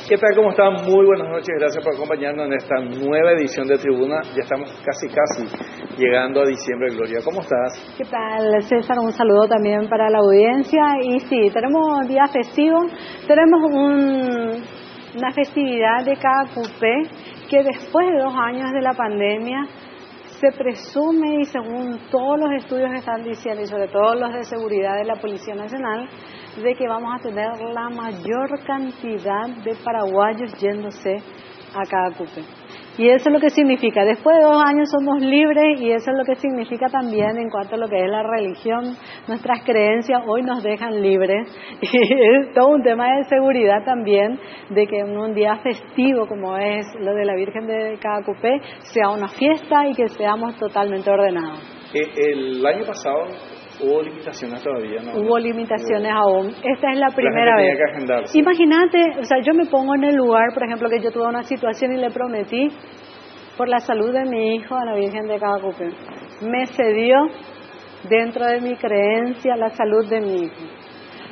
¿Qué tal? ¿Cómo están? Muy buenas noches. Gracias por acompañarnos en esta nueva edición de Tribuna. Ya estamos casi llegando a diciembre, Gloria. ¿Cómo estás? ¿Qué tal, César? Un saludo también para la audiencia. Y sí, tenemos día festivo, tenemos una festividad de cada cupé que después de 2 años de la pandemia se presume, y según todos los estudios que están diciendo, y sobre todo los de seguridad de la Policía Nacional, de que vamos a tener la mayor cantidad de paraguayos yéndose a cada cupé. Y eso es lo que significa, después de 2 años somos libres, y eso es lo que significa también en cuanto a lo que es la religión. Nuestras creencias hoy nos dejan libres, y es todo un tema de seguridad también, de que en un día festivo como es lo de la Virgen de cada cupé, sea una fiesta y que seamos totalmente ordenados. El año pasado hubo limitaciones todavía, ¿no? Hubo limitaciones aún. Esta es la primera vez. Tenía que agendarse. Imagínate, o sea, yo me pongo en el lugar, por ejemplo, que yo tuve una situación y le prometí por la salud de mi hijo a la Virgen de cada cupé. Me cedió dentro de mi creencia la salud de mi hijo.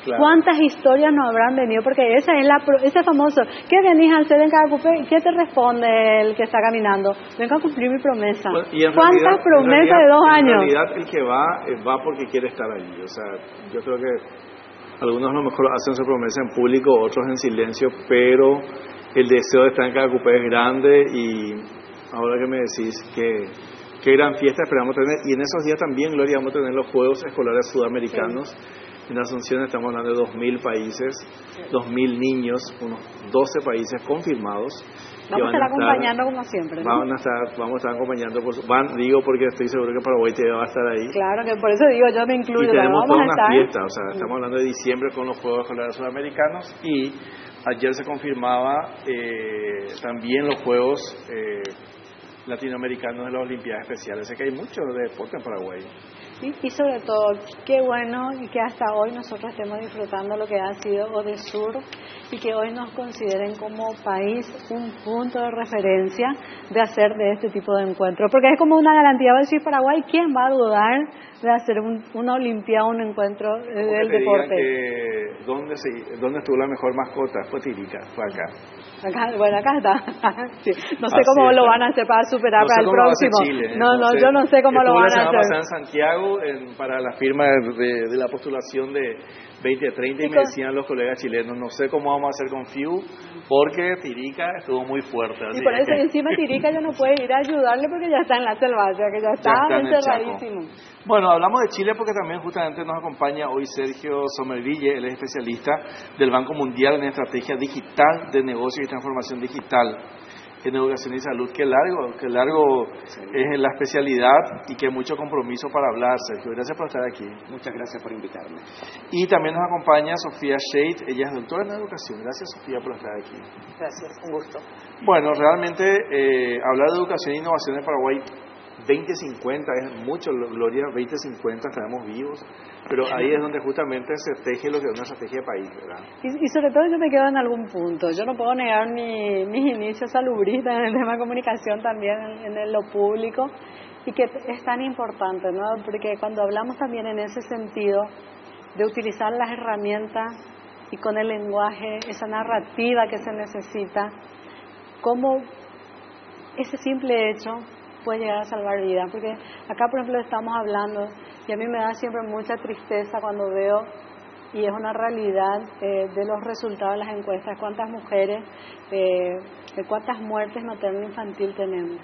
Claro. ¿Cuántas historias nos habrán venido? Porque ese es famoso. ¿Qué venís a hacer en cada cupé? ¿Qué te responde el que está caminando? Vengo a cumplir mi promesa. Bueno, ¿Cuántas promesas de 2 años? En realidad el que va porque quiere estar allí. O sea, yo creo que algunos a lo mejor hacen su promesa en público, otros en silencio, pero el deseo de estar en cada cupé es grande. Y ahora que me decís qué gran fiesta esperamos tener. Y en esos días también, Gloria, vamos a tener los Juegos Escolares Sudamericanos. Sí. En Asunción estamos hablando de 2.000 países, 2.000 niños, unos 12 países confirmados. Vamos a estar acompañando como siempre, ¿no? Vamos a estar acompañando, digo porque estoy seguro que Paraguay te va a estar ahí. Claro, que por eso digo, yo me incluyo. Y tenemos toda una fiesta, o sea, estamos hablando de diciembre con los Juegos Escolares Sudamericanos, y ayer se confirmaba también los Juegos Latinoamericanos de las Olimpiadas Especiales. Sé que hay mucho de deporte en Paraguay. Y sobre todo, qué bueno y que hasta hoy nosotros estemos disfrutando lo que ha sido ODESUR, y que hoy nos consideren como país un punto de referencia de hacer de este tipo de encuentros. Porque es como una garantía. Va a decir Paraguay, ¿quién va a dudar de hacer una olimpiada, un encuentro del deporte? Que ¿dónde estuvo la mejor mascota? Fue Tirica, fue acá. Bueno, acá está. Sí. No sé cómo lo van a hacer para superar para el próximo. Chile, yo no sé cómo lo van a hacer. Estuvo la semana pasada en Santiago para la firma de la postulación de 2030, y me decían los colegas chilenos, no sé cómo vamos a hacer con FIU, porque Tirica estuvo muy fuerte. Y por eso encima Tirica ya no puede ir a ayudarle porque ya está en la selva, o sea que ya está encerradísimo. Bueno, hablamos de Chile porque también justamente nos acompaña hoy Sergio Somerville. Él es especialista del Banco Mundial en Estrategia Digital de Negocios y Transformación Digital en Educación y Salud. Qué largo sí. Es la especialidad, y que mucho compromiso para hablar, Sergio. Gracias por estar aquí. Muchas gracias por invitarme. Y también nos acompaña Sofía Shade. Ella es doctora en educación. Gracias, Sofía, por estar aquí. Gracias, un gusto. Bueno, realmente hablar de educación e innovación en Paraguay 2050 es mucho, Gloria. 2050 estaremos vivos, pero ahí es donde justamente se teje lo que es una estrategia de país, ¿verdad? Y sobre todo yo me quedo en algún punto. Yo no puedo negar mis inicios salubristas en el tema de comunicación, también en lo público, y que es tan importante, ¿no? Porque cuando hablamos también en ese sentido de utilizar las herramientas y con el lenguaje, esa narrativa que se necesita, cómo ese simple hecho puede llegar a salvar vidas. Porque acá, por ejemplo, estamos hablando, y a mí me da siempre mucha tristeza cuando veo, y es una realidad, de los resultados de las encuestas, cuántas mujeres, de cuántas muertes materno-infantil tenemos.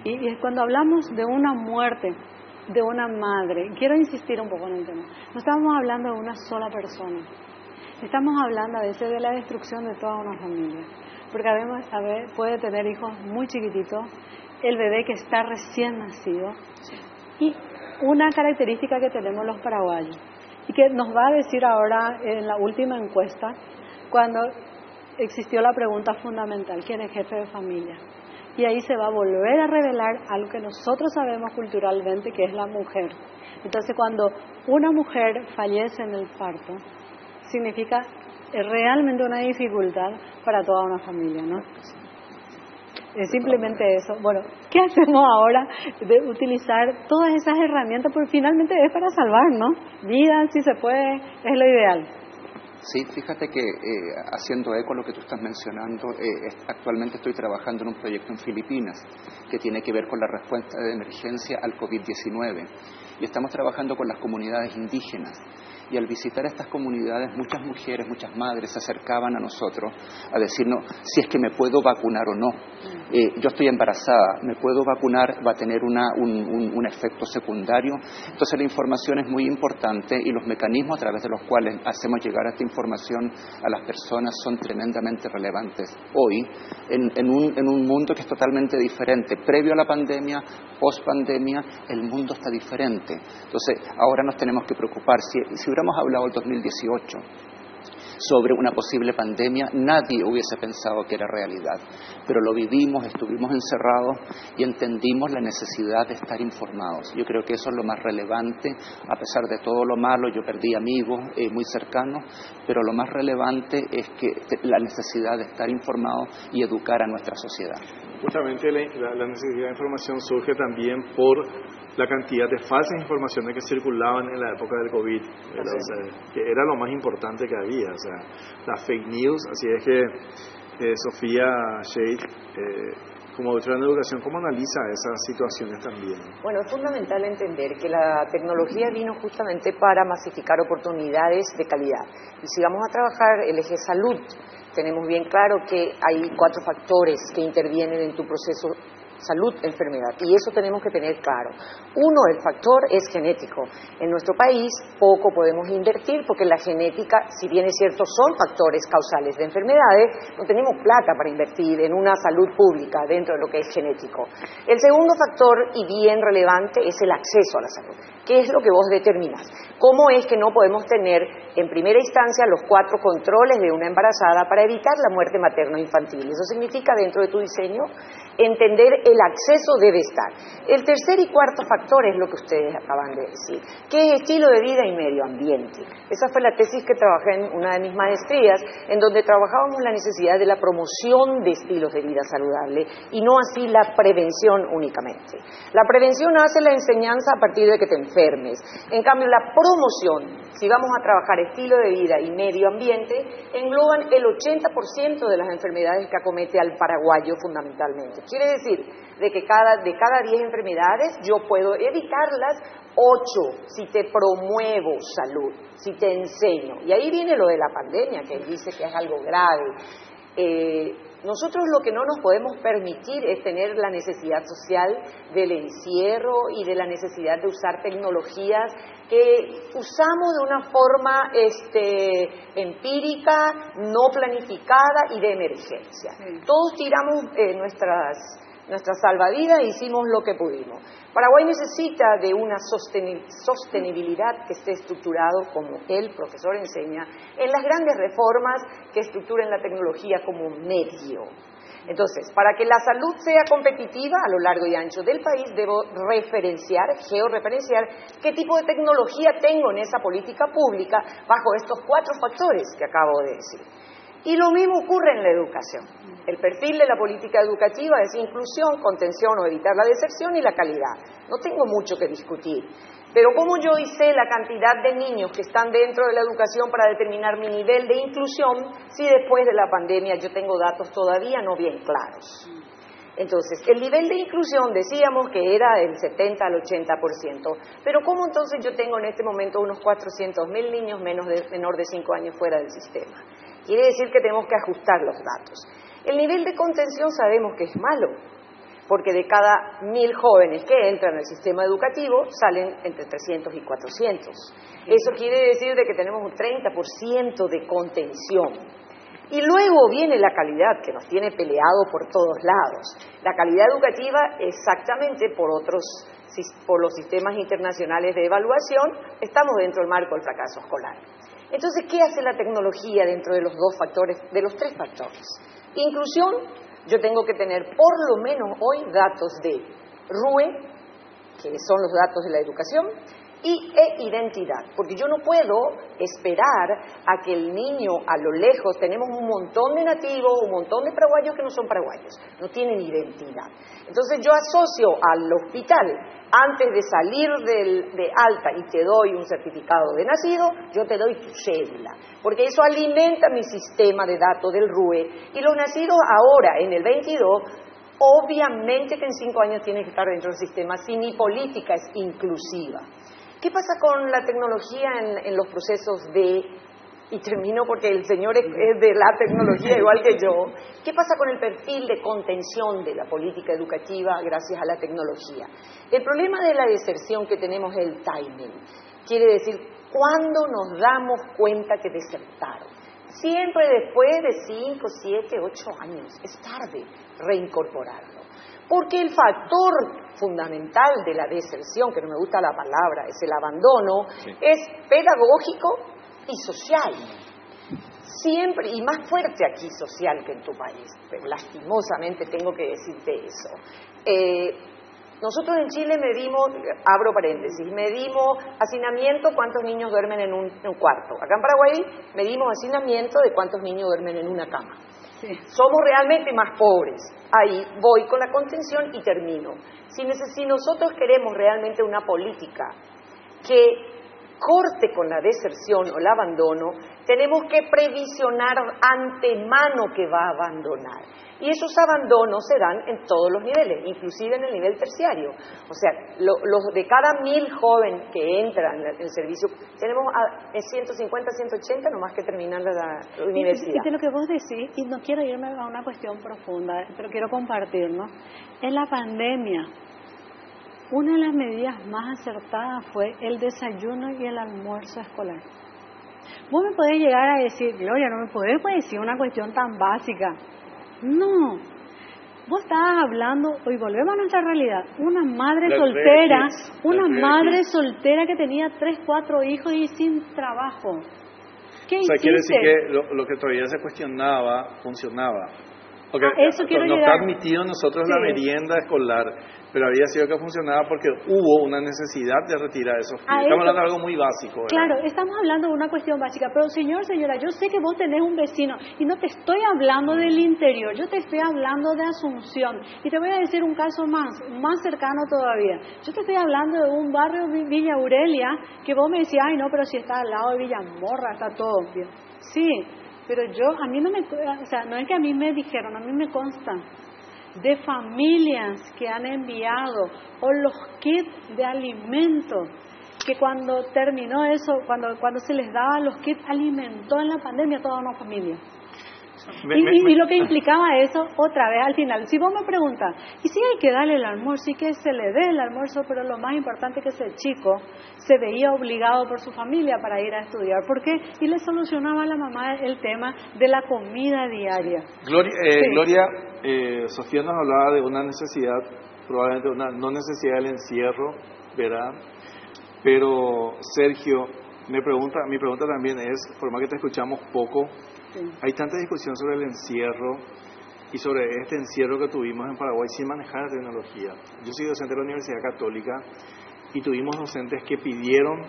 Y es cuando hablamos de una muerte de una madre, quiero insistir un poco en el tema, no estamos hablando de una sola persona, estamos hablando a veces de la destrucción de toda una familia, porque a veces puede tener hijos muy chiquititos, el bebé que está recién nacido, y una característica que tenemos los paraguayos, y que nos va a decir ahora en la última encuesta, cuando existió la pregunta fundamental, ¿quién es jefe de familia? Y ahí se va a volver a revelar algo que nosotros sabemos culturalmente, que es la mujer. Entonces, cuando una mujer fallece en el parto, significa realmente una dificultad para toda una familia, ¿no? Es simplemente eso. Bueno, ¿qué hacemos ahora de utilizar todas esas herramientas? Porque finalmente es para salvar, ¿no? Vidas, si se puede, es lo ideal. Sí, fíjate que haciendo eco a lo que tú estás mencionando, actualmente estoy trabajando en un proyecto en Filipinas que tiene que ver con la respuesta de emergencia al COVID-19 y estamos trabajando con las comunidades indígenas. Y al visitar estas comunidades, muchas mujeres, muchas madres se acercaban a nosotros a decirnos si es que me puedo vacunar o no. Yo estoy embarazada, ¿me puedo vacunar? ¿Va a tener un efecto secundario? Entonces la información es muy importante y los mecanismos a través de los cuales hacemos llegar esta información a las personas son tremendamente relevantes. Hoy, en un mundo que es totalmente diferente, previo a la pandemia, post pandemia, el mundo está diferente. Entonces ahora nos tenemos que preocupar. Si hubiéramos hablado el 2018 sobre una posible pandemia, nadie hubiese pensado que era realidad. Pero lo vivimos, estuvimos encerrados y entendimos la necesidad de estar informados. Yo creo que eso es lo más relevante, a pesar de todo lo malo. Yo perdí amigos muy cercanos, pero lo más relevante es que la necesidad de estar informados y educar a nuestra sociedad. Justamente la necesidad de información surge también por la cantidad de falsas informaciones que circulaban en la época del COVID, o sea, que era lo más importante que había, o sea, las fake news. Así es que Sofía Shade, como doctora en educación, ¿cómo analiza esas situaciones también? Bueno, es fundamental entender que la tecnología vino justamente para masificar oportunidades de calidad. Y si vamos a trabajar el eje salud, tenemos bien claro que hay 4 factores que intervienen en tu proceso salud, enfermedad, y eso tenemos que tener claro. Uno, el factor es genético. En nuestro país poco podemos invertir porque la genética, si bien es cierto, son factores causales de enfermedades, no tenemos plata para invertir en una salud pública dentro de lo que es genético. El segundo factor, y bien relevante, es el acceso a la salud. ¿Qué es lo que vos determinás? ¿Cómo es que no podemos tener en primera instancia los 4 controles de una embarazada para evitar la muerte materno-infantil? Eso significa, dentro de tu diseño, entender el acceso debe estar. El tercer y cuarto factor es lo que ustedes acaban de decir, que es estilo de vida y medio ambiente. Esa fue la tesis que trabajé en una de mis maestrías, en donde trabajábamos la necesidad de la promoción de estilos de vida saludable y no así la prevención únicamente. La prevención hace la enseñanza a partir de que te enfermes. En cambio, la promoción, si vamos a trabajar estilo de vida y medio ambiente, engloban el 80% de las enfermedades que acomete al paraguayo fundamentalmente. Quiere decir de que de cada 10 enfermedades yo puedo evitarlas 8 si te promuevo salud, si te enseño. Y ahí viene lo de la pandemia, que él dice que es algo grave. Nosotros lo que no nos podemos permitir es tener la necesidad social del encierro y de la necesidad de usar tecnologías que usamos de una forma empírica, no planificada y de emergencia. Todos tiramos nuestras salvavidas e hicimos lo que pudimos. Paraguay necesita de una sostenibilidad que esté estructurado, como el profesor enseña, en las grandes reformas que estructuren la tecnología como medio. Entonces, para que la salud sea competitiva a lo largo y ancho del país, debo georreferenciar qué tipo de tecnología tengo en esa política pública bajo estos 4 factores que acabo de decir. Y lo mismo ocurre en la educación. El perfil de la política educativa es inclusión, contención o evitar la deserción y la calidad. No tengo mucho que discutir. Pero ¿cómo yo hice la cantidad de niños que están dentro de la educación para determinar mi nivel de inclusión si después de la pandemia yo tengo datos todavía no bien claros? Entonces, el nivel de inclusión decíamos que era del 70 al 80%, pero ¿cómo entonces yo tengo en este momento unos 400.000 niños menor de 5 años fuera del sistema? Quiere decir que tenemos que ajustar los datos. El nivel de contención sabemos que es malo, porque de cada 1.000 jóvenes que entran al sistema educativo salen entre 300 y 400. Eso quiere decir de que tenemos un 30% de contención. Y luego viene la calidad, que nos tiene peleado por todos lados. La calidad educativa, exactamente por los sistemas internacionales de evaluación, estamos dentro del marco del fracaso escolar. Entonces, ¿qué hace la tecnología dentro de los 2 factores, de los 3 factores? Inclusión, yo tengo que tener por lo menos hoy datos de RUE, que son los datos de la educación, y identidad, porque yo no puedo esperar a que el niño a lo lejos, tenemos un montón de nativos, un montón de paraguayos que no son paraguayos, no tienen identidad. Entonces yo asocio al hospital, antes de salir de alta y te doy un certificado de nacido, yo te doy tu cédula, porque eso alimenta mi sistema de datos del RUE, y los nacidos ahora, en el 22, obviamente que en 5 años tienen que estar dentro del sistema si mi política es inclusiva. ¿Qué pasa con la tecnología en los procesos y termino porque el señor es de la tecnología igual que yo, qué pasa con el perfil de contención de la política educativa gracias a la tecnología? El problema de la deserción que tenemos es el timing, quiere decir, ¿cuándo nos damos cuenta que desertaron? Siempre después de 5, 7, 8 años, es tarde reincorporarlo. Porque el factor fundamental de la deserción, que no me gusta la palabra, es el abandono, sí, es pedagógico y social. Siempre, y más fuerte aquí social que en tu país, pero lastimosamente tengo que decirte eso. Nosotros en Chile medimos, abro paréntesis, medimos hacinamiento, cuántos niños duermen en un cuarto. Acá en Paraguay medimos hacinamiento de cuántos niños duermen en una cama. Sí. Somos realmente más pobres. Ahí voy con la contención y termino. Si nosotros queremos realmente una política que corte con la deserción o el abandono, tenemos que previsionar antemano que va a abandonar. Y esos abandonos se dan en todos los niveles, inclusive en el nivel terciario. O sea, los de cada 1000 jóvenes que entran en el servicio, tenemos 150, 180 nomás que terminan la universidad. Y de lo que vos decís, y no quiero irme a una cuestión profunda, pero quiero compartir, ¿no? En la pandemia, una de las medidas más acertadas fue el desayuno y el almuerzo escolar. Vos me podés llegar a decir, Gloria, no me podés decir una cuestión tan básica. No, vos estabas hablando, hoy volvemos a nuestra realidad, una madre soltera que tenía 3, 4 hijos y sin trabajo. ¿Qué hiciste? O sea, quiere decir que lo que todavía se cuestionaba, funcionaba. Porque eso quiero no llegar. está admitido nosotros Sí. la merienda escolar, pero había sido que funcionaba porque hubo una necesidad de retirar esos pibes. Estamos hablando de algo muy básico, ¿verdad? Claro, estamos hablando de una cuestión básica, pero señora, yo sé que vos tenés un vecino y no te estoy hablando del interior, yo te estoy hablando de Asunción. Y te voy a decir un caso más cercano todavía. Yo te estoy hablando de un barrio Villa Aurelia que vos me decías, ay no, pero si está al lado de Villamorra, está todo bien. Sí, pero a mí no es que a mí me dijeron, a mí me consta de familias que han enviado o los kits de alimentos que cuando terminó eso, cuando se les daba los kits, alimentó en la pandemia toda una familia. Y lo que implicaba eso, otra vez al final, si vos me preguntas, y si hay que darle el almuerzo y que se le dé el almuerzo, pero lo más importante es que ese chico se veía obligado por su familia para ir a estudiar. ¿Por qué? Y le solucionaba a la mamá el tema de la comida diaria. Gloria, Sofía nos hablaba de una necesidad, probablemente una no necesidad del encierro, ¿verdad? Pero Sergio, mi pregunta también es, por más que te escuchamos poco, sí, hay tanta discusión sobre el encierro y sobre este encierro que tuvimos en Paraguay sin manejar la tecnología. Yo soy docente de la Universidad Católica y tuvimos docentes que pidieron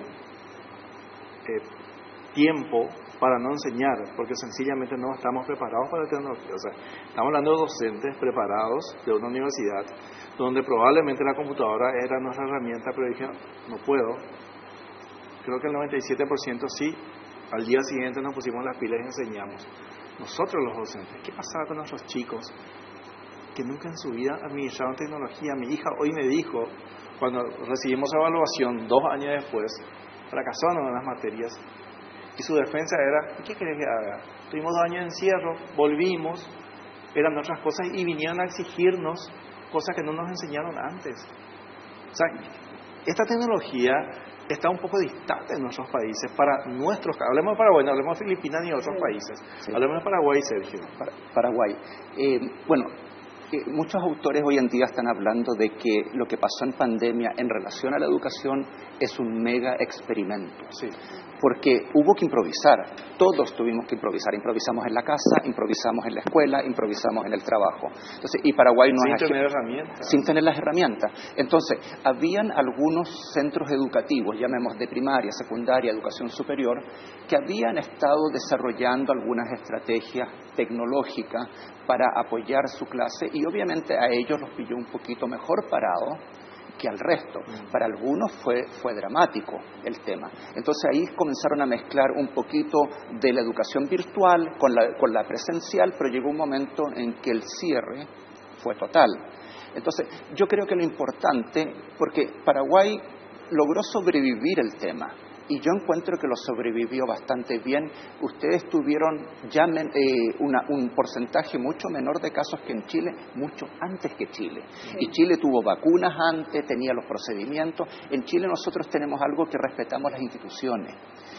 tiempo para no enseñar, porque sencillamente no estamos preparados para la tecnología. O sea, estamos hablando de docentes preparados de una universidad donde probablemente la computadora era nuestra herramienta, pero dije, no puedo. Creo que el 97% sí. Al día siguiente nos pusimos las pilas y enseñamos. Nosotros los docentes, ¿qué pasaba con nuestros chicos que nunca en su vida administraron tecnología? Mi hija hoy me dijo, cuando recibimos evaluación 2 años después, fracasó en una de las materias, y su defensa era, ¿qué querés que haga? Tuvimos 2 años de encierro, volvimos, eran otras cosas, y vinieron a exigirnos cosas que no nos enseñaron antes. O sea, esta tecnología está un poco distante en nuestros países, hablemos de Paraguay, no hablemos de Filipinas ni de otros países, sí. Hablemos de Paraguay, Sergio. Paraguay. Bueno, muchos autores hoy en día están hablando de que lo que pasó en pandemia en relación a la educación es un mega experimento. Sí. Porque hubo que improvisar, todos tuvimos que improvisar. Improvisamos en la casa, improvisamos en la escuela, improvisamos en el trabajo. Entonces, y Paraguay no Sin tener herramientas. Sin tener las herramientas. Entonces, habían algunos centros educativos, llamemos de primaria, secundaria, educación superior, que habían estado desarrollando algunas estrategias tecnológicas para apoyar su clase y obviamente a ellos los pilló un poquito mejor parados que al resto. Para algunos fue dramático el tema. Entonces ahí comenzaron a mezclar un poquito de la educación virtual con la presencial, pero llegó un momento en que el cierre fue total. Entonces yo creo que lo importante, porque Paraguay logró sobrevivir el tema, y yo encuentro que lo sobrevivió bastante bien. Ustedes tuvieron ya un porcentaje mucho menor de casos que en Chile, mucho antes que Chile. Sí. Y Chile tuvo vacunas antes, tenía los procedimientos. En Chile nosotros tenemos algo que respetamos las instituciones.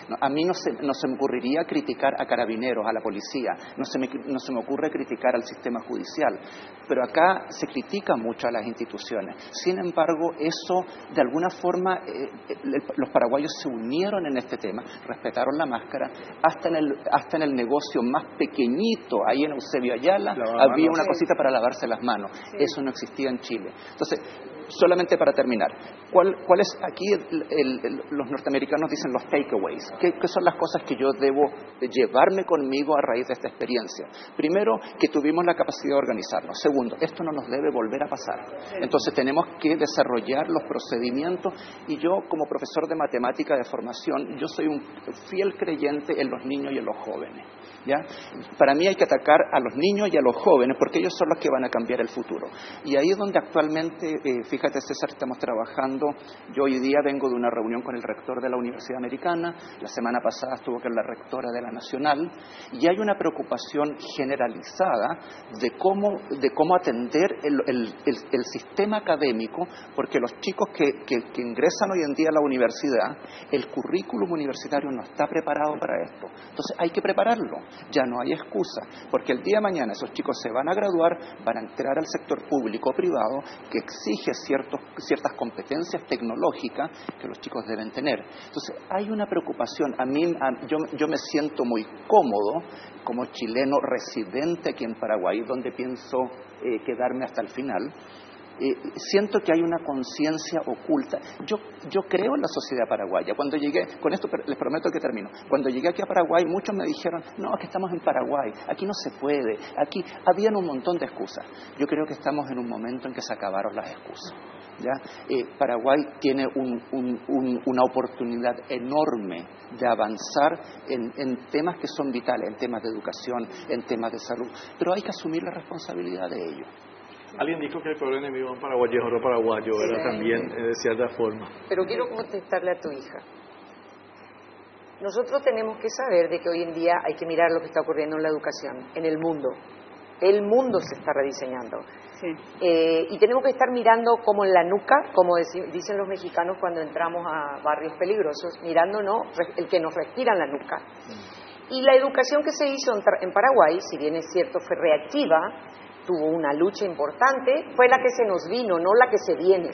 No, a mí no se me ocurriría criticar a carabineros, a la policía, no se me ocurre criticar al sistema judicial, pero acá se critica mucho a las instituciones. Sin embargo, eso de alguna forma los paraguayos se unieron en este tema, respetaron la máscara, hasta en el negocio más pequeñito, ahí en Eusebio Ayala, había una cosita para lavarse las manos. Sí. Eso no existía en Chile. Entonces, solamente para terminar, ¿cuál es aquí los norteamericanos dicen los takeaways? ¿Qué son las cosas que yo debo llevarme conmigo a raíz de esta experiencia? Primero, que tuvimos la capacidad de organizarnos. Segundo, esto no nos debe volver a pasar. Entonces tenemos que desarrollar los procedimientos, y yo como profesor de matemática de formación, yo soy un fiel creyente en los niños y en los jóvenes. ¿Ya? Para mí hay que atacar a los niños y a los jóvenes porque ellos son los que van a cambiar el futuro. Y ahí es donde actualmente, fíjate César, estamos trabajando. Yo hoy día vengo de una reunión con el rector de la Universidad Americana, la semana pasada estuvo con la rectora de la Nacional, y hay una preocupación generalizada de cómo atender el sistema académico, porque los chicos que ingresan hoy en día a la universidad, el currículum universitario no está preparado para esto. Entonces hay que prepararlo. Ya no hay excusa, porque el día de mañana esos chicos se van a graduar, van a entrar al sector público o privado que exige ciertas competencias tecnológicas que los chicos deben tener. Entonces hay una preocupación. Yo me siento muy cómodo como chileno residente aquí en Paraguay, donde pienso quedarme hasta el final. Siento que hay una conciencia oculta. Yo creo en la sociedad paraguaya. Cuando llegué, con esto les prometo que termino, cuando llegué aquí a Paraguay, muchos me dijeron, no, que estamos en Paraguay, aquí no se puede, aquí habían un montón de excusas. Yo creo que estamos en un momento en que se acabaron las excusas. ¿Ya? Paraguay tiene una oportunidad enorme de avanzar en temas que son vitales, en temas de educación, en temas de salud, pero hay que asumir la responsabilidad de ello. Alguien dijo que el peor enemigo en Paraguay es otro paraguayo, ¿verdad? Sí. También, de cierta forma. Pero quiero contestarle a tu hija. Nosotros tenemos que saber de que hoy en día hay que mirar lo que está ocurriendo en la educación, en el mundo. El mundo se está rediseñando. Sí. Y tenemos que estar mirando como en la nuca, como dicen los mexicanos cuando entramos a barrios peligrosos, mirándonos el que nos respira en la nuca. Y la educación que se hizo en Paraguay, si bien es cierto fue reactiva, tuvo una lucha importante, fue la que se nos vino, no la que se viene.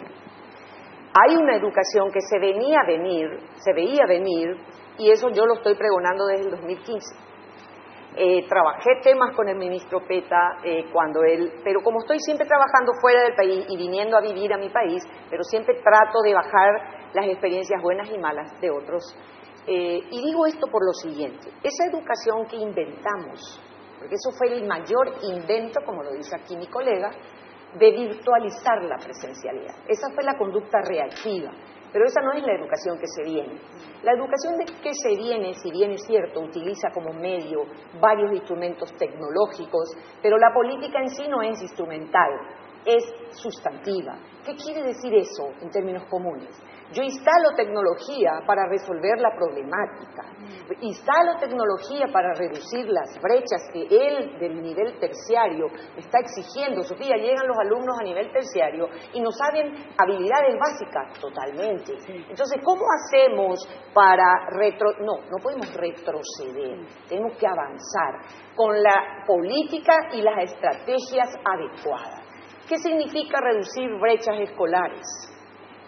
Hay una educación que se veía venir, y eso yo lo estoy pregonando desde el 2015. Trabajé temas con el ministro Peta pero como estoy siempre trabajando fuera del país y viniendo a vivir a mi país, pero siempre trato de bajar las experiencias buenas y malas de otros. Y digo esto por lo siguiente, esa educación que inventamos, porque eso fue el mayor invento, como lo dice aquí mi colega, de virtualizar la presencialidad. Esa fue la conducta reactiva, pero esa no es la educación que se viene. La educación que se viene, si bien es cierto, utiliza como medio varios instrumentos tecnológicos, pero la política en sí no es instrumental, es sustantiva. ¿Qué quiere decir eso en términos comunes? Yo instalo tecnología para resolver la problemática, instalo tecnología para reducir las brechas que él del nivel terciario está exigiendo. Sofía, llegan los alumnos a nivel terciario y no saben habilidades básicas totalmente. Entonces, ¿cómo hacemos para no podemos retroceder, tenemos que avanzar con la política y las estrategias adecuadas. ¿Qué significa reducir brechas escolares?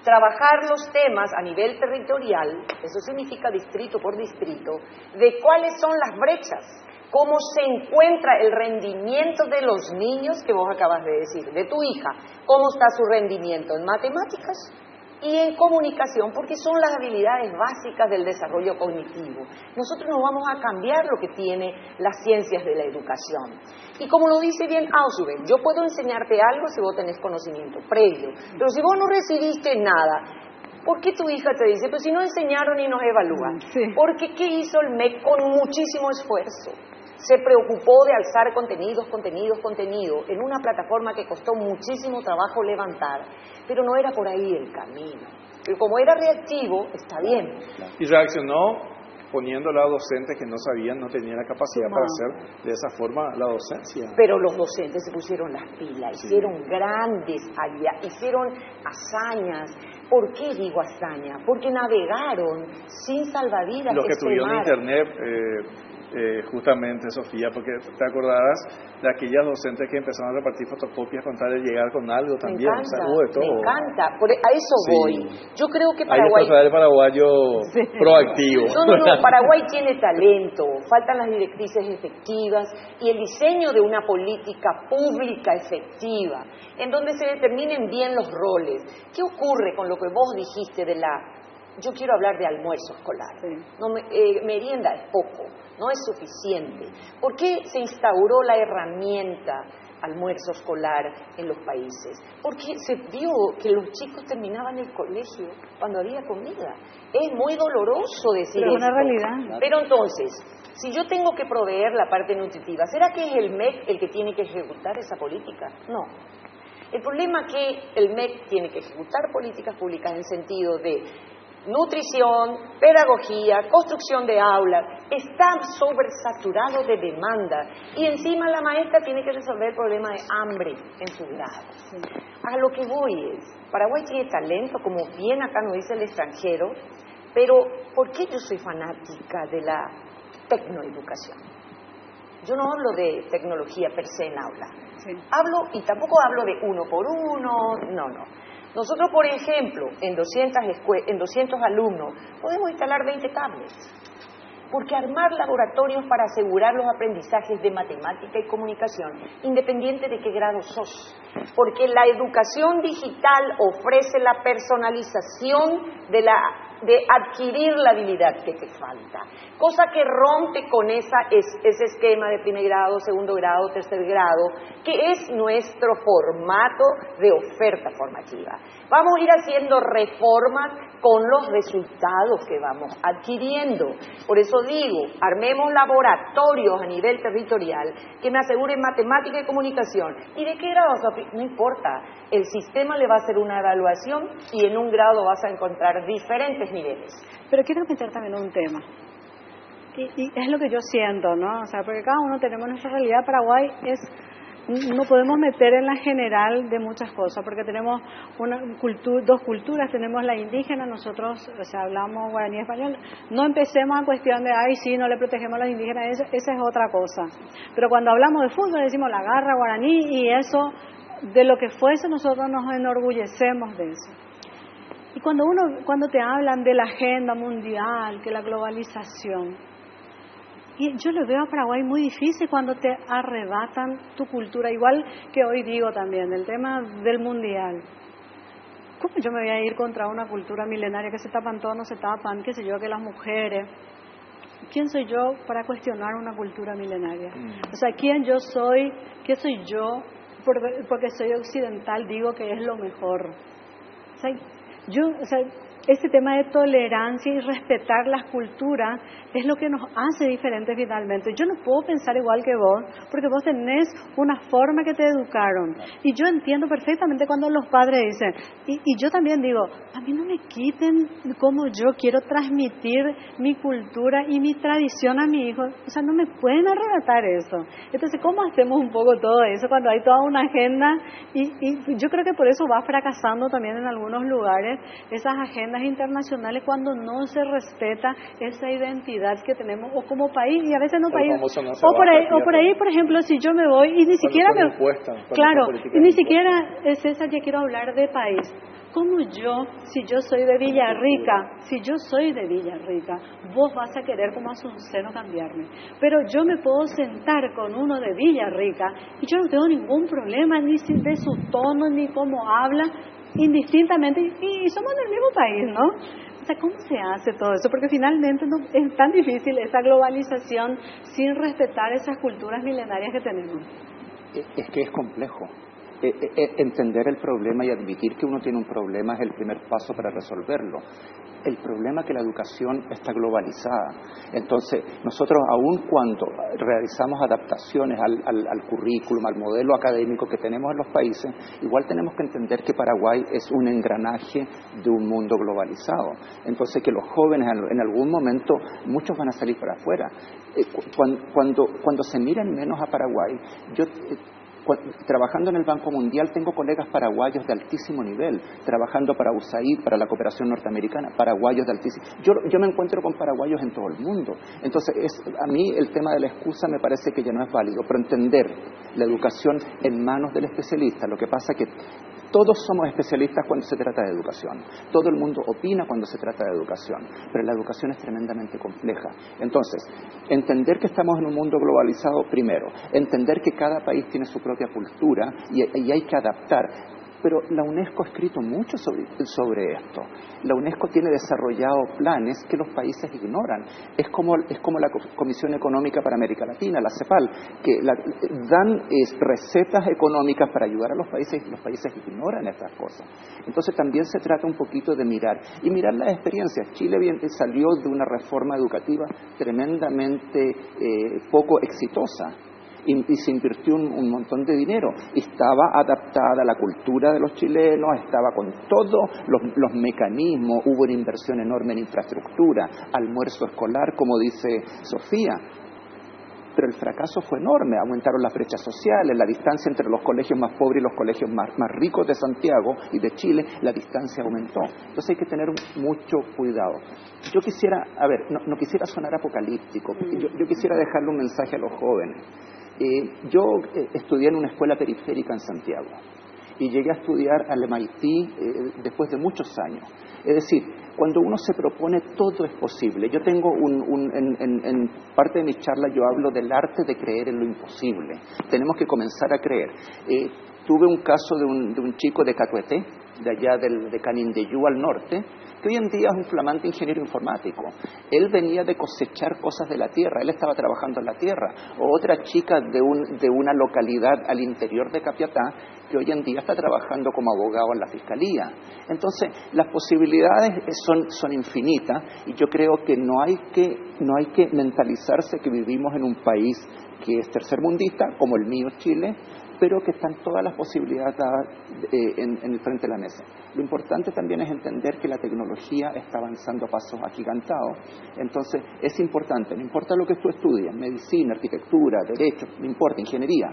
Trabajar los temas a nivel territorial, eso significa distrito por distrito, de cuáles son las brechas, cómo se encuentra el rendimiento de los niños que vos acabas de decir, de tu hija, cómo está su rendimiento en matemáticas y en comunicación, porque son las habilidades básicas del desarrollo cognitivo. Nosotros no vamos a cambiar lo que tiene las ciencias de la educación. Y como lo dice bien Ausubel, yo puedo enseñarte algo si vos tenés conocimiento previo, pero si vos no recibiste nada, ¿por qué tu hija te dice, pues si no enseñaron y nos evalúan? Sí. Porque ¿qué hizo el MEC con muchísimo esfuerzo? Se preocupó de alzar contenido en una plataforma que costó muchísimo trabajo levantar, pero no era por ahí el camino. Pero como era reactivo, está bien. Y reaccionó poniéndola a docentes que no sabían, no tenían la capacidad para hacer de esa forma la docencia. Pero los docentes se pusieron las pilas, hicieron grandes hicieron hazañas. ¿Por qué digo hazaña? Porque navegaron sin salvavidas. Los que tuvieron internet, justamente, Sofía, porque te acordarás de aquellas docentes que empezaron a repartir fotocopias con tal de llegar con algo también. Me encanta, hubo de todo. me encanta. A eso voy. Yo creo que Paraguay... Ahí está el paraguayo proactivo. No, Paraguay tiene talento, faltan las directrices efectivas y el diseño de una política pública efectiva, en donde se determinen bien los roles. ¿Qué ocurre con lo que vos dijiste de la... Yo quiero hablar de almuerzo escolar. Sí. Merienda es poco, no es suficiente. ¿Por qué se instauró la herramienta almuerzo escolar en los países? Porque se vio que los chicos terminaban el colegio cuando había comida. Es muy doloroso decir pero esto. Es una realidad. Pero entonces, si yo tengo que proveer la parte nutritiva, ¿será que es el MEC el que tiene que ejecutar esa política? No. El problema es que el MEC tiene que ejecutar políticas públicas en sentido de nutrición, pedagogía, construcción de aulas, está sobresaturado de demanda y encima la maestra tiene que resolver el problema de hambre en su grado. Sí. A lo que voy es, Paraguay tiene talento, como bien acá nos dice el extranjero, pero ¿por qué yo soy fanática de la tecnoeducación? Yo no hablo de tecnología per se en aula, sí. Y tampoco hablo de uno por uno, no. Nosotros, por ejemplo, en 200 alumnos, podemos instalar 20 tablets. Porque armar laboratorios para asegurar los aprendizajes de matemática y comunicación, independiente de qué grado sos. Porque la educación digital ofrece la personalización de adquirir la habilidad que te falta. Cosa que rompe con ese esquema de primer grado, segundo grado, tercer grado, que es nuestro formato de oferta formativa. Vamos a ir haciendo reformas con los resultados que vamos adquiriendo. Por eso digo, armemos laboratorios a nivel territorial que me aseguren matemática y comunicación. ¿Y de qué grado? No importa, el sistema le va a hacer una evaluación y en un grado vas a encontrar diferentes niveles. Pero quiero meter también un tema. Y es lo que yo siento, ¿no? O sea, porque cada uno tenemos nuestra realidad. Paraguay no podemos meter en la general de muchas cosas, porque tenemos dos culturas, tenemos la indígena, nosotros, o sea, hablamos guaraní y español. No empecemos a cuestión de, ay, sí, no le protegemos a los indígenas, esa es otra cosa. Pero cuando hablamos de fútbol decimos la garra guaraní y eso, de lo que fuese, nosotros nos enorgullecemos de eso. Y cuando te hablan de la agenda mundial, que la globalización, y yo lo veo a Paraguay muy difícil cuando te arrebatan tu cultura, igual que hoy digo también, el tema del mundial. ¿Cómo yo me voy a ir contra una cultura milenaria que se tapan todos, no se tapan, qué sé yo, que las mujeres? ¿Quién soy yo para cuestionar una cultura milenaria? O sea, ¿quién yo soy? ¿Qué soy yo? Porque soy occidental, digo que es lo mejor. O sea, ese tema de tolerancia y respetar las culturas es lo que nos hace diferentes finalmente. Yo no puedo pensar igual que vos, porque vos tenés una forma que te educaron. Y yo entiendo perfectamente cuando los padres dicen, y yo también digo, a mí no me quiten cómo yo quiero transmitir mi cultura y mi tradición a mi hijo. O sea, no me pueden arrebatar eso. Entonces, ¿cómo hacemos un poco todo eso cuando hay toda una agenda? Y yo creo que por eso va fracasando también en algunos lugares esas agendas agendas internacionales cuando no se respeta esa identidad que tenemos o como país y a veces no país o por ahí, por ejemplo, si yo me voy y ni siquiera claro, y ni siquiera César, ya quiero hablar de país. Como yo, si yo soy de Villarrica, vos vas a querer como asunceno cambiarme. Pero yo me puedo sentar con uno de Villarrica y yo no tengo ningún problema ni de su tono, ni cómo habla, indistintamente, y somos del mismo país, ¿no? O sea, ¿cómo se hace todo eso? Porque finalmente no, es tan difícil esa globalización sin respetar esas culturas milenarias que tenemos. Es que es complejo. Entender el problema y admitir que uno tiene un problema es el primer paso para resolverlo. El problema es que la educación está globalizada. Entonces, nosotros aun cuando realizamos adaptaciones al currículum, al modelo académico que tenemos en los países, igual tenemos que entender que Paraguay es un engranaje de un mundo globalizado. Entonces, que los jóvenes en algún momento, muchos van a salir para afuera. Cuando se miran menos a Paraguay, trabajando en el Banco Mundial tengo colegas paraguayos de altísimo nivel, trabajando para USAID, para la cooperación norteamericana, paraguayos de altísimo. Yo me encuentro con paraguayos en todo el mundo. Entonces, a mí el tema de la excusa me parece que ya no es válido, pero entender la educación en manos del especialista. Lo que pasa es que todos somos especialistas cuando se trata de educación. Todo el mundo opina cuando se trata de educación, pero la educación es tremendamente compleja. Entonces, entender que estamos en un mundo globalizado primero, entender que cada país tiene su propia cultura y hay que adaptar. Pero la UNESCO ha escrito mucho sobre esto. La UNESCO tiene desarrollado planes que los países ignoran. Es como la Comisión Económica para América Latina, la CEPAL, que dan recetas económicas para ayudar a los países y los países ignoran estas cosas. Entonces también se trata un poquito de mirar las experiencias. Chile salió de una reforma educativa tremendamente poco exitosa. Y se invirtió un montón de dinero. Estaba adaptada a la cultura de los chilenos, estaba con todos los mecanismos, hubo una inversión enorme en infraestructura, almuerzo escolar, como dice Sofía. Pero el fracaso fue enorme, aumentaron las brechas sociales, la distancia entre los colegios más pobres y los colegios más ricos de Santiago y de Chile, la distancia aumentó. Entonces hay que tener mucho cuidado. Yo quisiera, no quisiera sonar apocalíptico, yo quisiera dejarle un mensaje a los jóvenes. Yo estudié en una escuela periférica en Santiago y llegué a estudiar al MIT después de muchos años. Es decir, cuando uno se propone, todo es posible. Yo tengo en parte de mis charlas yo hablo del arte de creer en lo imposible. Tenemos que comenzar a creer. Tuve un caso de un chico de Catuete, de allá de Canindeyú al norte, que hoy en día es un flamante ingeniero informático. Él venía de cosechar cosas de la tierra, él estaba trabajando en la tierra. O otra chica de una localidad al interior de Capiatá, que hoy en día está trabajando como abogado en la fiscalía. Entonces, las posibilidades son infinitas y yo creo que no hay que mentalizarse que vivimos en un país que es tercermundista, como el mío Chile, pero que están todas las posibilidades dadas en el frente de la mesa. Lo importante también es entender que la tecnología está avanzando a pasos agigantados. Entonces, es importante, no importa lo que tú estudias, medicina, arquitectura, derecho, no importa, ingeniería,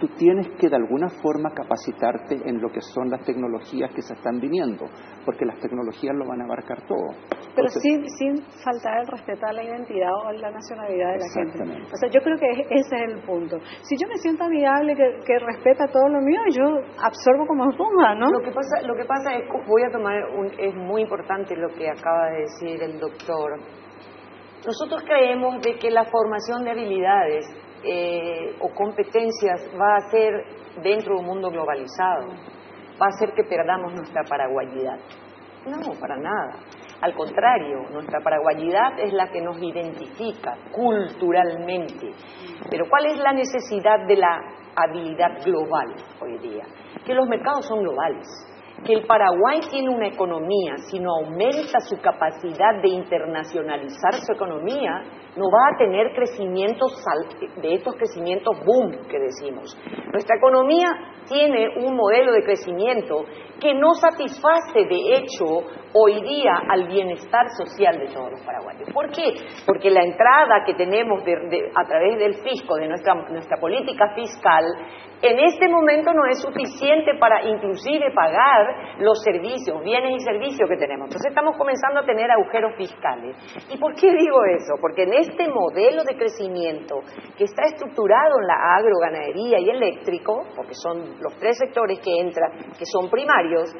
tú tienes que de alguna forma capacitarte en lo que son las tecnologías que se están viniendo, porque las tecnologías lo van a abarcar todo. Pero sin faltar el respeto a la identidad o a la nacionalidad de la gente. O sea, yo creo que ese es el punto. Si yo me siento amigable, que respeta todo lo mío, yo absorbo como esponja, ¿no? Lo que pasa es, es muy importante lo que acaba de decir el doctor. Nosotros creemos de que la formación de habilidades o competencias va a ser dentro de un mundo globalizado, va a hacer que perdamos nuestra paraguayidad. No, para nada. Al contrario, nuestra paraguayidad es la que nos identifica culturalmente. Pero ¿cuál es la necesidad de la habilidad global hoy día? Que los mercados son globales. Que el Paraguay tiene una economía, si no aumenta su capacidad de internacionalizar su economía, no va a tener crecimientos de estos crecimientos boom que decimos. Nuestra economía tiene un modelo de crecimiento que no satisface de hecho hoy día al bienestar social de todos los paraguayos. ¿Por qué? Porque la entrada que tenemos a través del fisco, de nuestra política fiscal, En este momento no es suficiente para inclusive pagar los servicios, bienes y servicios que tenemos. Entonces estamos comenzando a tener agujeros fiscales. ¿Y por qué digo eso? Porque en este modelo de crecimiento que está estructurado en la agroganadería y eléctrico, porque son los tres sectores que entran, que son primarios,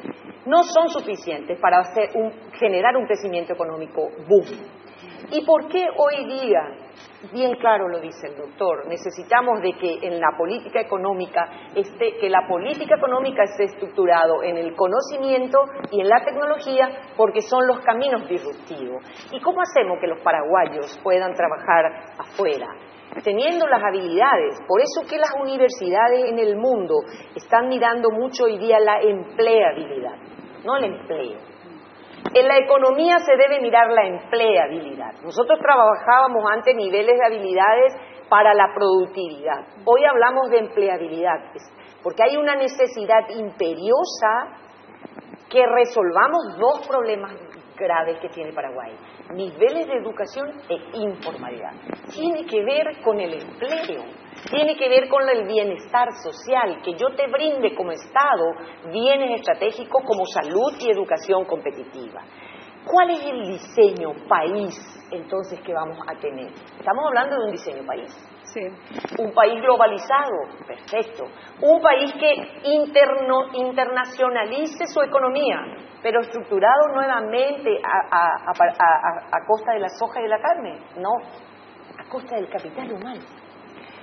no son suficientes para generar un crecimiento económico boom. ¿Y por qué hoy día, bien claro lo dice el doctor, necesitamos de que en la política económica que la política económica esté estructurado en el conocimiento y en la tecnología, porque son los caminos disruptivos? ¿Y cómo hacemos que los paraguayos puedan trabajar afuera? Teniendo las habilidades. Por eso que las universidades en el mundo están mirando mucho hoy día la empleabilidad, no el empleo. En la economía se debe mirar la empleabilidad. Nosotros trabajábamos antes niveles de habilidades para la productividad. Hoy hablamos de empleabilidad, porque hay una necesidad imperiosa que resolvamos dos problemas graves que tiene Paraguay: niveles de educación e informalidad. Tiene que ver con el empleo, tiene que ver con el bienestar social, que yo te brinde como Estado bienes estratégicos como salud y educación competitiva. ¿Cuál es el diseño país entonces que vamos a tener? Estamos hablando de un diseño país. Sí. Un país globalizado, perfecto. Un país que internacionalice su economía, pero estructurado nuevamente a costa de la soja y de la carne. No, a costa del capital humano.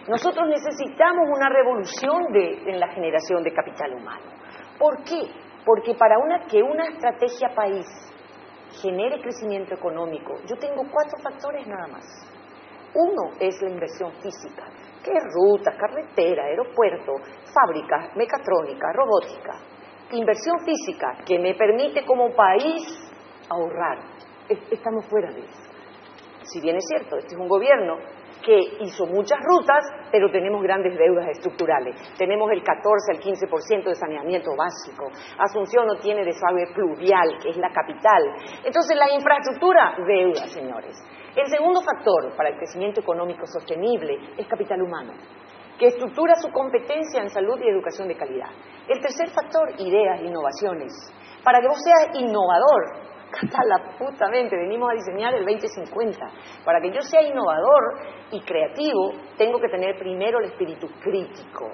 Nosotros necesitamos una revolución en la generación de capital humano. ¿Por qué? Porque para que una estrategia país genere crecimiento económico, yo tengo 4 factores nada más. Uno es la inversión física, que es rutas, carretera, aeropuerto, fábricas, mecatrónica, robótica. Inversión física que me permite como país ahorrar. Estamos fuera de eso. Si bien es cierto, este es un gobierno que hizo muchas rutas, pero tenemos grandes deudas estructurales. Tenemos el 14 al 15% de saneamiento básico. Asunción no tiene desagüe pluvial, que es la capital. Entonces, la infraestructura, deuda, señores. El segundo factor para el crecimiento económico sostenible es capital humano, que estructura su competencia en salud y educación de calidad. El tercer factor, ideas, innovaciones. Para que vos seas innovador, catalaputamente, venimos a diseñar el 2050. Para que yo sea innovador y creativo, tengo que tener primero el espíritu crítico.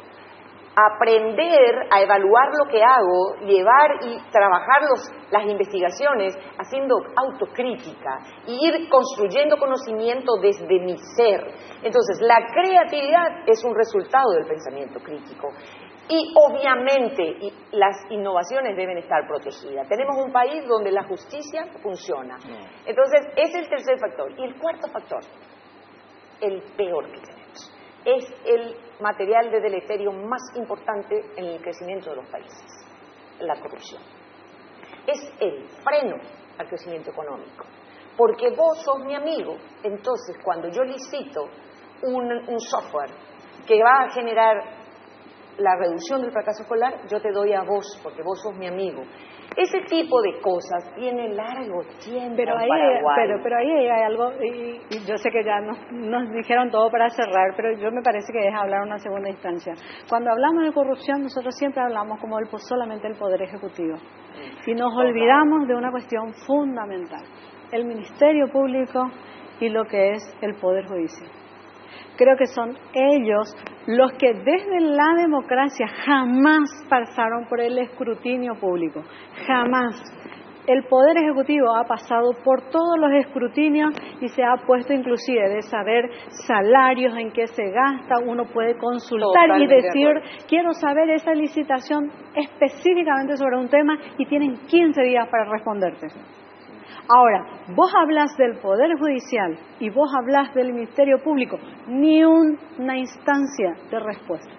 Aprender a evaluar lo que hago, llevar y trabajar las investigaciones haciendo autocrítica y ir construyendo conocimiento desde mi ser. Entonces, la creatividad es un resultado del pensamiento crítico. Y obviamente las innovaciones deben estar protegidas. Tenemos un país donde la justicia funciona. Entonces, ese es el tercer factor. Y el cuarto factor, el peor que tenemos, es el material de deleterio más importante en el crecimiento de los países: la corrupción. Es el freno al crecimiento económico. Porque vos sos mi amigo, entonces cuando yo licito un software que va a generar la reducción del fracaso escolar, yo te doy a vos, porque vos sos mi amigo. Ese tipo de cosas tiene largo tiempo pero ahí, en Paraguay. Pero ahí hay algo, y yo sé que ya nos dijeron todo para cerrar, pero yo me parece que es hablar en una segunda instancia. Cuando hablamos de corrupción, nosotros siempre hablamos como solamente el Poder Ejecutivo. Y nos olvidamos de una cuestión fundamental: el Ministerio Público y lo que es el Poder Judicial. Creo que son ellos los que desde la democracia jamás pasaron por el escrutinio público. Jamás. El Poder Ejecutivo ha pasado por todos los escrutinios y se ha puesto inclusive de saber salarios, en qué se gasta. Uno puede consultar y decir, quiero saber esa licitación específicamente sobre un tema, y tienen 15 días para responderte. Ahora, vos hablas del Poder Judicial y vos hablas del Ministerio Público, ni una instancia de respuesta,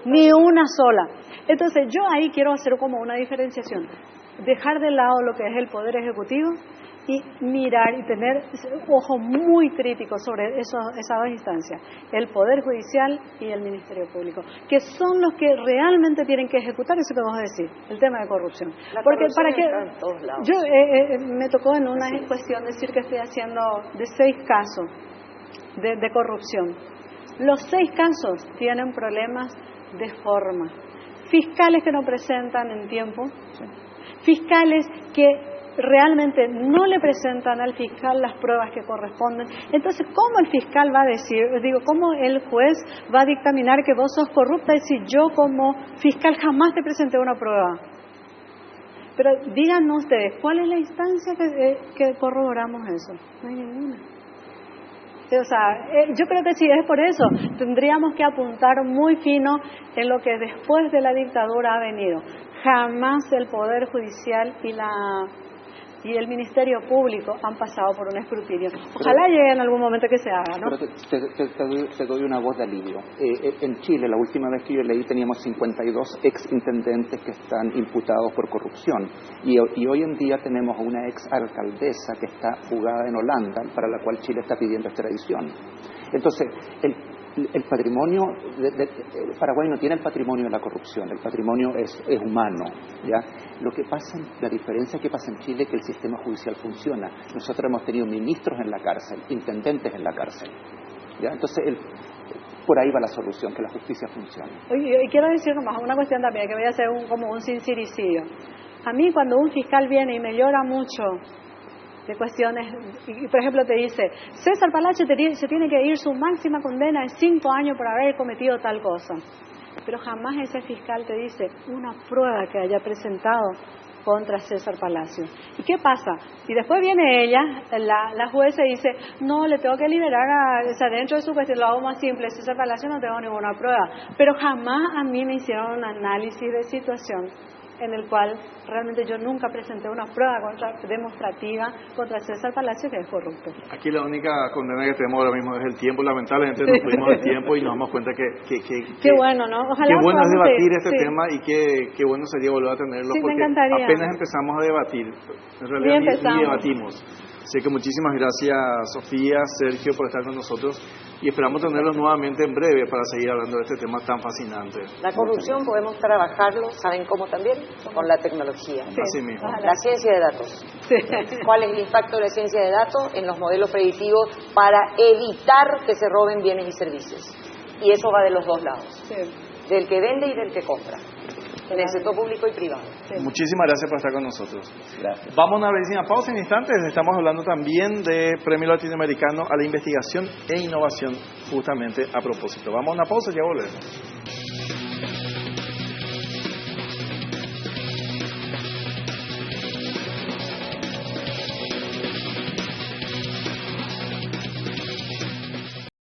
ni una sola. Entonces yo ahí quiero hacer como una diferenciación, dejar de lado lo que es el Poder Ejecutivo y mirar y tener ojos muy críticos sobre esas dos instancias, el Poder Judicial y el Ministerio Público, que son los que realmente tienen que ejecutar eso que vamos a decir, el tema de corrupción. Porque para que yo me tocó en una cuestión decir que estoy haciendo de 6 casos de corrupción. Los 6 casos tienen problemas de forma. Fiscales que no presentan en tiempo, fiscales que realmente no le presentan al fiscal las pruebas que corresponden. Entonces, ¿cómo el fiscal va a decir, cómo el juez va a dictaminar que vos sos corrupta y si yo como fiscal jamás te presenté una prueba? Pero díganos ustedes, ¿cuál es la instancia que corroboramos eso? No hay ninguna. O sea, yo creo que sí, es por eso. Tendríamos que apuntar muy fino en lo que después de la dictadura ha venido. Jamás el Poder Judicial y el Ministerio Público han pasado por un escrutinio. Ojalá llegue en algún momento que se haga, ¿no? Pero te doy una voz de alivio. En Chile, la última vez que yo leí, teníamos 52 exintendentes que están imputados por corrupción. Y hoy en día tenemos a una exalcaldesa que está juzgada en Holanda, para la cual Chile está pidiendo extradición. Entonces, el patrimonio Paraguay no tiene el patrimonio de la corrupción, el patrimonio es humano, ¿ya? La diferencia que pasa en Chile es que el sistema judicial funciona. Nosotros hemos tenido ministros en la cárcel, intendentes en la cárcel, ¿ya? Entonces por ahí va la solución, que la justicia funcione. Oye, y quiero decir nomás una cuestión también, que voy a hacer como un sincericidio. A mí cuando un fiscal viene y me llora mucho de cuestiones, y por ejemplo te dice, César Palacio se tiene que ir, su máxima condena es 5 años por haber cometido tal cosa, pero jamás ese fiscal te dice una prueba que haya presentado contra César Palacio. ¿Y qué pasa? Y después viene ella, la jueza, y dice, no, le tengo que liberar o sea, dentro de su cuestión, lo hago más simple, César Palacio no tengo ninguna prueba, pero jamás a mí me hicieron un análisis de situación en el cual realmente yo nunca presenté una prueba demostrativa contra César Palacio, que es corrupto. Aquí la única condena que tenemos ahora mismo es el tiempo. Lamentablemente nos fuimos del tiempo y nos damos cuenta qué bueno, ¿no? Ojalá qué bueno es debatir este sí. tema y qué bueno sería volver a tenerlo, sí, porque apenas empezamos a debatir. En realidad ni debatimos. Así que muchísimas gracias, Sofía, Sergio, por estar con nosotros y esperamos tenerlos nuevamente en breve para seguir hablando de este tema tan fascinante. La corrupción podemos trabajarlo, ¿saben cómo también? Con la tecnología. Sí. Así mismo. La ciencia de datos. Sí. ¿Cuál es el impacto de la ciencia de datos en los modelos predictivos para evitar que se roben bienes y servicios? Y eso va de los dos lados, sí. Del que vende y del que compra. En el sector público y privado. Sí. Muchísimas gracias por estar con nosotros. Gracias. Vamos a una brevísima pausa en instantes. Estamos hablando también de Premio Latinoamericano a la Investigación e Innovación, justamente a propósito. Vamos a una pausa y ya volvemos.